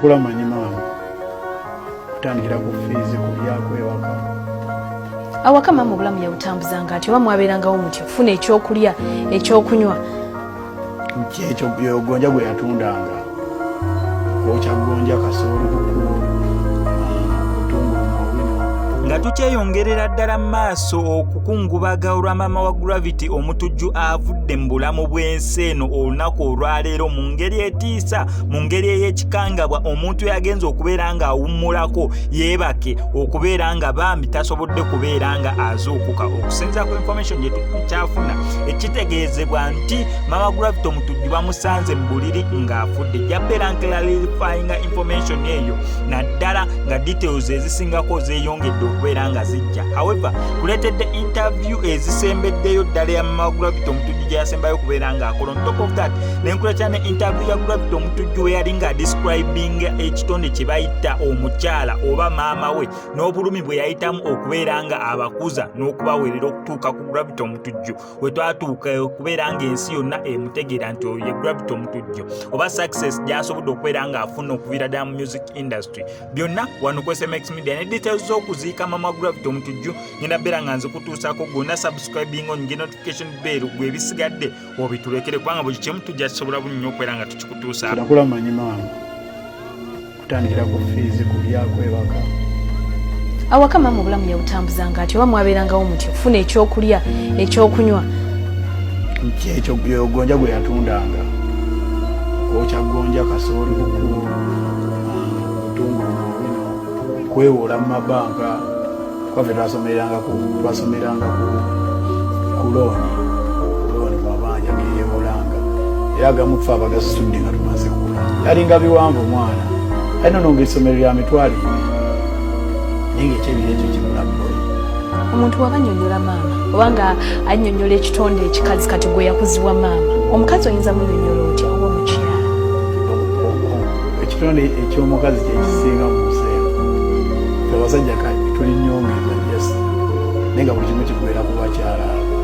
Nakula manyi maama. Kutandikira ku fiizi ku byako ewaka. Awaka maama obulamu yawutambuzanga ati oba mwabeerangawo muti okufuna ekyokulya ekyokunywa. Ekyo gonja gwe yatundanga. Kwokya gonja kasooli butungulu nga tukyeyongerera ddala maaso okukungubaga olwa maama wa Gravity Omuttujju avudde mu bulamu bw'ensi eno olunaku olwaleero mu ngeri etiisa, mu ngeri ey'ekikangabwa. Omuntu yagenza okubeera nga awummulako yeebake okubeera nga bambi tasobodde kubeera nga azuukuka. Okusinziira ku information gye tukyafuna, ekitegeezebwa nti maama Gravity Omuttujju bamusanze Mubuliri ng'afudde. Jjabbeera clarifying information eyo naddala nga details ezisingako zeeyongedde okubeera nga zijja. However, kuleetedde interview ezisembeddeyo ddala ya maama Gravity Omuttujju gye yasembayo okubeera ng'akola. On top of that, nenkuleetera ne interview ya Gravity Omuttujju we yali nga describing ekitonde kye bayita omukyala oba maama we n'obulumi bwe yayitamu okubeera nga abakuza n'okubaweerera okutuuka ku Gravity Omuttujju we twatuuka okubeera ng'ensi yonna emutegeera nti oyo ye Gravity Omuttujju, oba success gy'asobodde okubeera ng'afuna okuviira ddala mu music industry. Byonna wano ku SMX Media ne details z'okuziika maama Gravity Omuttujju ngenda beera nga nze kutuusaako. Gonna subscribing onyige notification bell gwe bisigadde obitulekere kubanga buli kimu tujja kisobola bunnyo okubeera nga tukikutuusaako. Nakula manyi maama. Kutandikira ku fiizi ku byako ewaka. Awaka maama obulamu yawutambuzanga ati oba mwabeerangawo muti okufuna ekyokulya ekyokunywa. Ekyo gonja gwe yatundanga. Kwokya gonja kasooli butungulu kwewola mu mabanka. Kwaffe twasomeranga ku looni mabanja geyeewolanga era agamu ffe abagasitudde nga tumaze kula. Yalinga biwanvu mwana alina n'ongaessomero lya mitwalo naye ngaekyebiro ekyo kimulabboyi. Omuntu wabanyonyola maama oba nga annyonnyola ekitonde ekikazi kati gwe yakuzibwa maama, omukazi oyinza munyonnyola otya oba omukyala? Ekitonde eky'omukazi kyekisinga mu nsi eno. Ffe abasajja tuli nnyongeza naye nga buli kimu kikubeera ku bakyala abo.